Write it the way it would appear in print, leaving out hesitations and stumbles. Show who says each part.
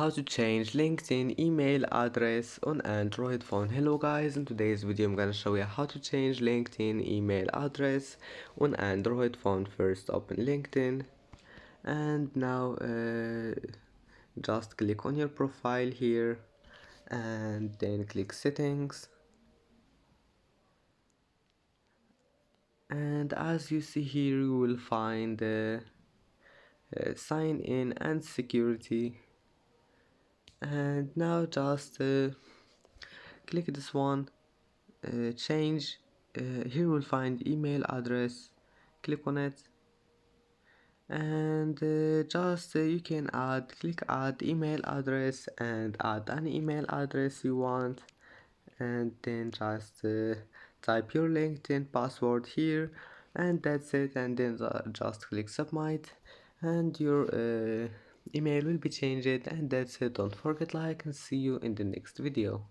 Speaker 1: how to change LinkedIn email address on Android phone. Hello guys, in today's video I'm gonna show you how to change LinkedIn email address on Android phone. First open LinkedIn and now just click on your profile here and then click settings, and as you see here you will find sign in and security, and now just click this one, change. Here you will find email address, click on it, and just you can click add email address and add an email address you want, and then just type your LinkedIn password here, and that's it, and then just click submit, and your email will be changed, and that's it. Don't forget like and see you in the next video.